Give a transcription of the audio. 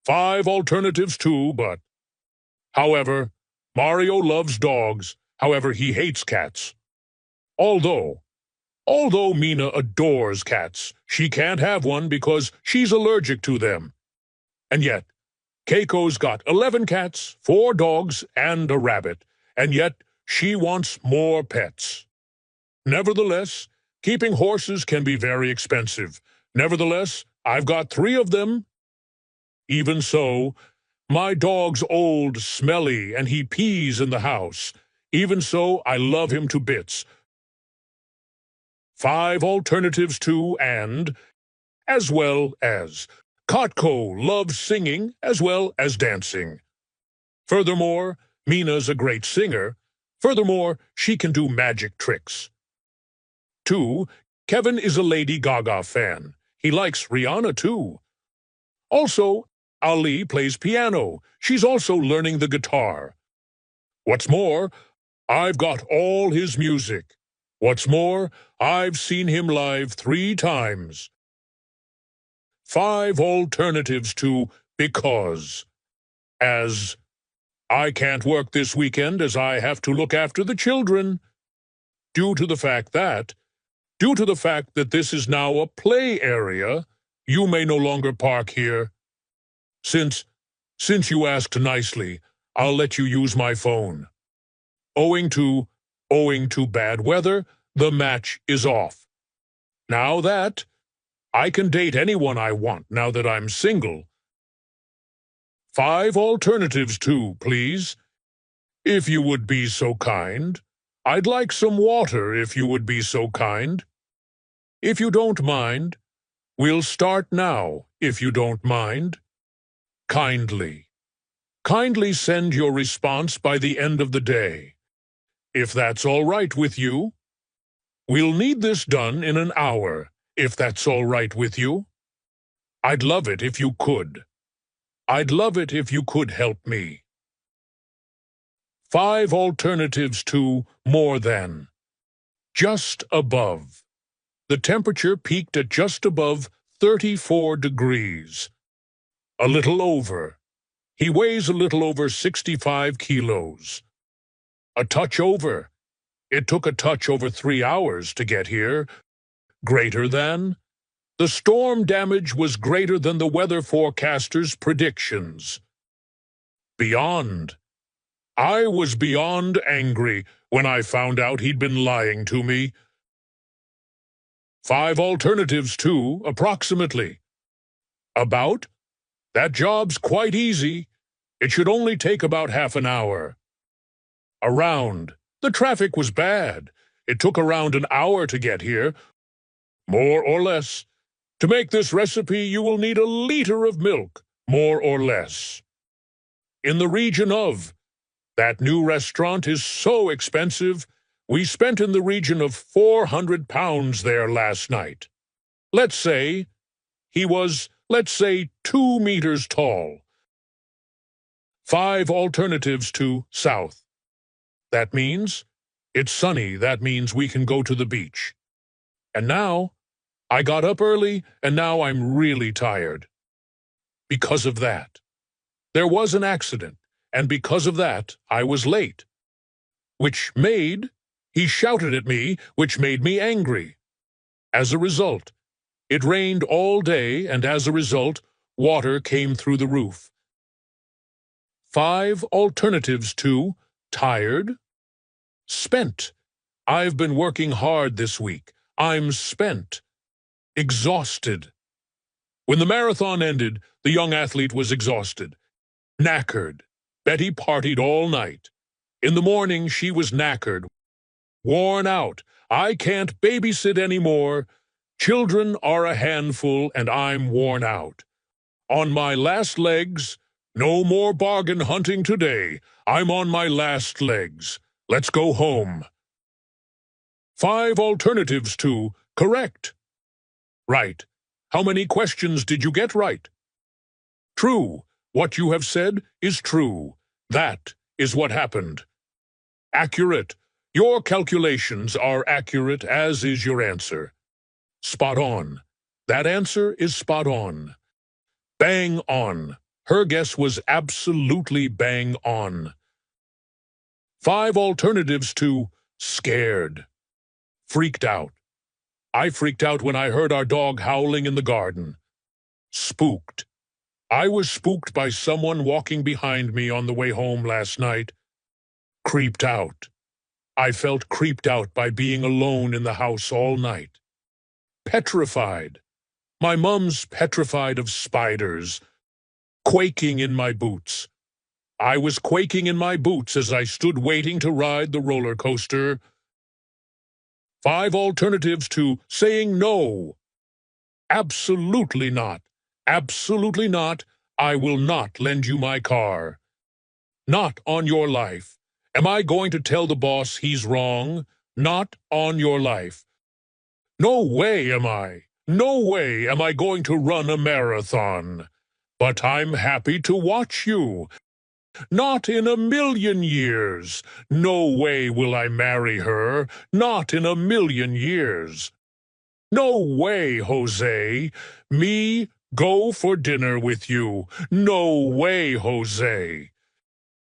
5 alternatives too, but... However, Mario loves dogs. However, he hates cats. Although Mina adores cats, she can't have one because she's allergic to them. And yet, Keiko's got 11 cats, 4 dogs, and a rabbit, and yet she wants more pets. Nevertheless, keeping horses can be very expensive. Nevertheless, I've got 3 of them. Even so, my dog's old, smelly, and he pees in the house. Even so, I love him to bits. 5 alternatives too, and, as well as, Kotko loves singing as well as dancing. Furthermore, Mina's a great singer. Furthermore, she can do magic tricks. 2. Kevin is a Lady Gaga fan. He likes Rihanna too. Also, Ali plays piano. She's also learning the guitar. What's more, I've got all his music. What's more, I've seen him live 3 times. 5 alternatives to because. As I can't work this weekend as I have to look after the children. Due to the fact that this is now a play area, you may no longer park here. Since you asked nicely, I'll let you use my phone. Owing to bad weather, the match is off. Now that I can date anyone I want now that I'm single. 5 alternatives too, please. If you would be so kind. I'd like some water if you would be so kind. If you don't mind, we'll start now, if you don't mind. Kindly send your response by the end of the day. If that's all right with you. We'll need this done in an hour, if that's all right with you. I'd love it if you could. I'd love it if you could help me. 5 alternatives to more than. Just above. The temperature peaked at just above 34 degrees. A little over. He weighs a little over 65 kilos. A touch over. It took a touch over 3 hours to get here. Greater than. The storm damage was greater than the weather forecaster's predictions. Beyond. I was beyond angry when I found out he'd been lying to me. 5 alternatives too, approximately. About? That job's quite easy. It should only take about half an hour. Around. The traffic was bad. It took around an hour to get here. More or less. To make this recipe, you will need a liter of milk, more or less. In the region of. That new restaurant is so expensive. We spent in the region of 400 pounds there last night. Let's say he was, 2 meters tall. 5 alternatives to south. That means it's sunny. That means we can go to the beach. And now, I got up early, and now I'm really tired. Because of that. There was an accident, and because of that, I was late. He shouted at me, which made me angry. As a result, it rained all day, and as a result, water came through the roof. 5 alternatives to tired. Spent. I've been working hard this week. I'm spent. Exhausted. When the marathon ended, the young athlete was exhausted. Knackered. Betty partied all night. In the morning, she was knackered. Worn out. I can't babysit anymore. Children are a handful, and I'm worn out. On my last legs. No more bargain hunting today. I'm on my last legs. Let's go home. 5 alternatives to correct. Right. How many questions did you get right? True. What you have said is true. That is what happened. Accurate. Your calculations are accurate, as is your answer. Spot on. That answer is spot on. Bang on. Her guess was absolutely bang on. 5 alternatives to scared. Freaked out. I freaked out when I heard our dog howling in the garden. Spooked. I was spooked by someone walking behind me on the way home last night. Creeped out. I felt creeped out by being alone in the house all night. Petrified. My mum's petrified of spiders. Quaking in my boots. I was quaking in my boots as I stood waiting to ride the roller coaster. 5 alternatives to saying no. Absolutely not. Absolutely not. I will not lend you my car. Not on your life. Am I going to tell the boss he's wrong? Not on your life. No way am I. No way am I going to run a marathon. But I'm happy to watch you. Not in a million years. No way will I marry her. Not in a million years. No way, Jose. Me go for dinner with you. No way, Jose.